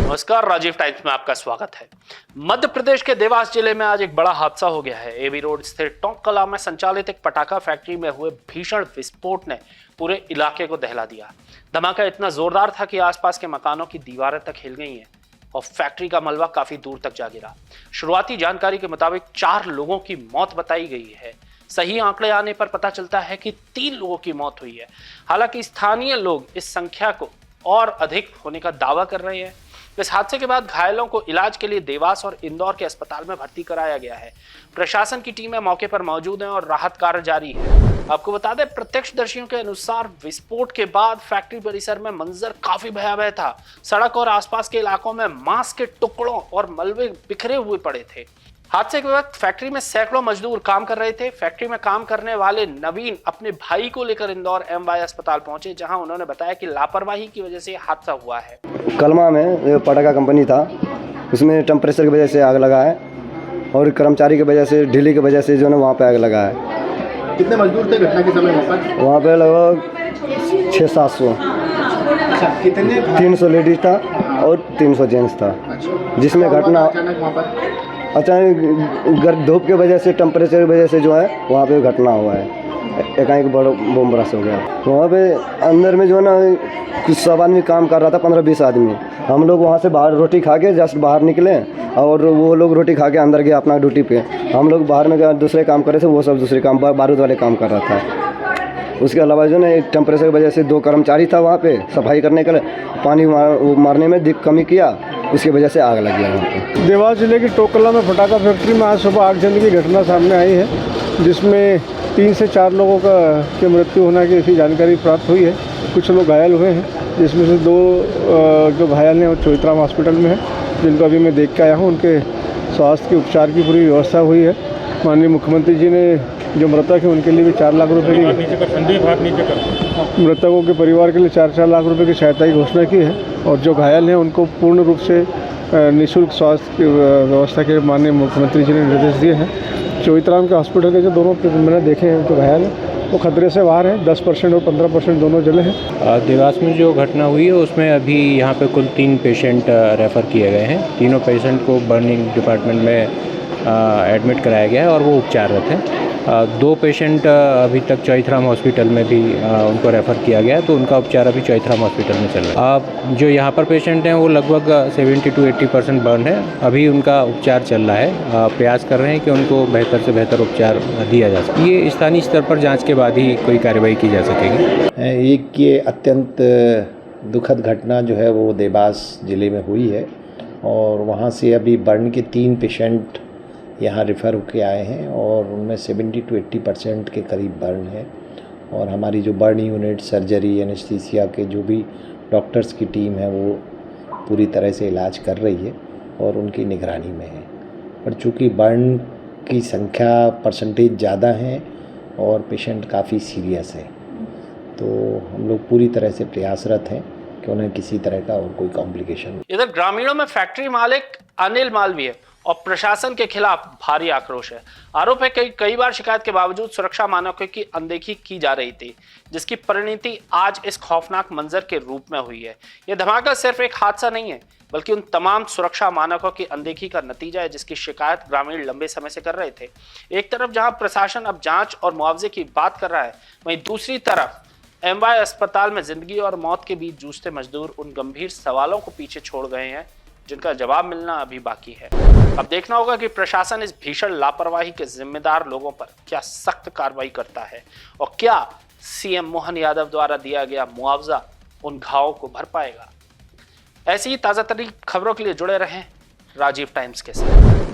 नमस्कार, राजीव टाइम्स में आपका स्वागत है। मध्य प्रदेश के देवास जिले में आज एक बड़ा हादसा हो गया है। एबी रोड स्थित टोंक कला में संचालित एक पटाखा फैक्ट्री में हुए भीषण विस्फोट ने पूरे इलाके को दहला दिया। धमाका इतना जोरदार था कि आसपास के मकानों की दीवारें तक हिल गई हैं और फैक्ट्री का मलबा काफी दूर तक जा गिरा। शुरुआती जानकारी के मुताबिक 4 लोगों की मौत बताई गई है। सही आंकड़े आने पर पता चलता है कि 3 लोगों की मौत हुई है। हालांकि स्थानीय लोग इस संख्या को और अधिक होने का दावा कर रहे हैं। इस हादसे के बाद घायलों को इलाज के लिए देवास और इंदौर के अस्पताल में भर्ती कराया गया है। प्रशासन की टीमें मौके पर मौजूद हैं और राहत कार्य जारी है। आपको बता दें, प्रत्यक्षदर्शियों के अनुसार विस्फोट के बाद फैक्ट्री परिसर में मंजर काफी भयावह था। सड़क और आसपास के इलाकों में मांस के टुकड़ों और मलबे बिखरे हुए पड़े थे। हादसे के वक्त फैक्ट्री में सैकड़ों मजदूर काम कर रहे थे। फैक्ट्री में काम करने वाले नवीन अपने भाई को लेकर इंदौर एमवाई अस्पताल पहुंचे, जहां उन्होंने बताया कि लापरवाही की वजह से हादसा हुआ है। कलमा में पटाखा कंपनी था, उसमें टेम्परेचर की वजह से आग लगा है और कर्मचारी की वजह से ढीली की वजह से जो है वहाँ पे आग लगा है। कितने मजदूर थे घटना के समय वहाँ पे लगभग 600-700। अच्छा, कितने 300 लेडीज था और 300 जेंट्स था। अच्छा, जिसमें घटना अचानक धूप की वजह से, टेम्परेचर की वजह से जो है वहाँ पे घटना हुआ है। एकाएक बड़ा बम ब्लास्ट हो गया। वहाँ पे अंदर में जो है ना कुछ सब आदमी काम कर रहा था, 15-20 आदमी। हम लोग वहाँ से बाहर रोटी खा के जस्ट बाहर निकले और वो लोग रोटी खा के अंदर गए अपना ड्यूटी पे। हम लोग बाहर में दूसरे काम कर रहे थे, वो सब दूसरे काम बारूद वाले काम कर रहा था। उसके अलावा जो है टेम्परेचर की वजह से 2 कर्मचारी था वहाँ पे सफाई करने के लिए, पानी मारने में कमी किया, उसकी वजह से आग लग गया वहाँ पे। देवास जिले की टोंक कला में पटाखा फैक्ट्री में आज सुबह आग लगने की घटना सामने आई है, जिसमें 3 से 4 लोगों की मृत्यु होने की ऐसी जानकारी प्राप्त हुई है। कुछ लोग घायल हुए हैं, जिसमें से 2 जो घायल हैं वो चोइथराम हॉस्पिटल में हैं, जिनको अभी मैं देख के आया हूँ। उनके स्वास्थ्य के उपचार की पूरी व्यवस्था हुई है। माननीय मुख्यमंत्री जी ने जो मृतक है उनके लिए भी 4 लाख रुपये की, मृतकों के परिवार के लिए 4-4 लाख रुपये की सहायता की घोषणा की है। और जो घायल हैं उनको पूर्ण रूप से निःशुल्क स्वास्थ्य की व्यवस्था के माननीय मुख्यमंत्री जी ने निर्देश दिए हैं। चोइथराम के हॉस्पिटल के जो दोनों मैंने देखे हैं जो घायल हैं वो खतरे से बाहर हैं। 10% और 15% दोनों जले हैं। देवास में जो घटना हुई है उसमें अभी यहाँ पे कुल 3 पेशेंट रेफ़र किए गए हैं। तीनों पेशेंट को बर्निंग डिपार्टमेंट में एडमिट कराया गया है और वो उपचाररत हैं। 2 पेशेंट अभी तक चोइथराम हॉस्पिटल में भी उनको रेफ़र किया गया है, तो उनका उपचार अभी चोइथराम हॉस्पिटल में चल रहा है। जो यहाँ पर पेशेंट हैं वो लगभग 70 to 80% बर्न है। अभी उनका उपचार चल रहा है। प्रयास कर रहे हैं कि उनको बेहतर से बेहतर उपचार दिया जा सके। ये स्थानीय स्तर पर जाँच के बाद ही कोई कार्रवाई की जा सकेगी। एक ये अत्यंत दुखद घटना जो है वो देवास ज़िले में हुई है और वहाँ से अभी बर्न के 3 पेशेंट यहाँ रेफ़र होके आए हैं और उनमें 70 to 80% के करीब बर्न है। और हमारी जो बर्न यूनिट, सर्जरी, एनेस्थीसिया के जो भी डॉक्टर्स की टीम है वो पूरी तरह से इलाज कर रही है और उनकी निगरानी में है। पर चूँकि बर्न की संख्या परसेंटेज ज़्यादा है और पेशेंट काफ़ी सीरियस है, तो हम लोग पूरी तरह से प्रयासरत हैं कि उन्हें किसी तरह का और कोई कॉम्प्लिकेशन। इधर ग्रामीणों में फैक्ट्री मालिक अनिल मालवीय और प्रशासन के खिलाफ भारी आक्रोश है। आरोप है कि कई बार शिकायत के बावजूद सुरक्षा मानकों की अनदेखी की जा रही थी, जिसकी परिणति आज इस खौफनाक मंजर के रूप में हुई है। यह धमाका सिर्फ एक हादसा नहीं है, बल्कि उन तमाम सुरक्षा मानकों की अनदेखी का नतीजा है जिसकी शिकायत ग्रामीण लंबे समय से कर रहे थे। एक तरफ जहां प्रशासन अब जांच और मुआवजे की बात कर रहा है, वहीं दूसरी तरफ एमवाई अस्पताल में जिंदगी और मौत के बीच जूझते मजदूर उन गंभीर सवालों को पीछे छोड़ गए हैं जिनका जवाब मिलना अभी बाकी है। अब देखना होगा कि प्रशासन इस भीषण लापरवाही के जिम्मेदार लोगों पर क्या सख्त कार्रवाई करता है और क्या सीएम मोहन यादव द्वारा दिया गया मुआवजा उन घावों को भर पाएगा। ऐसी ही ताज़ा तरीन खबरों के लिए जुड़े रहें राजीव टाइम्स के साथ।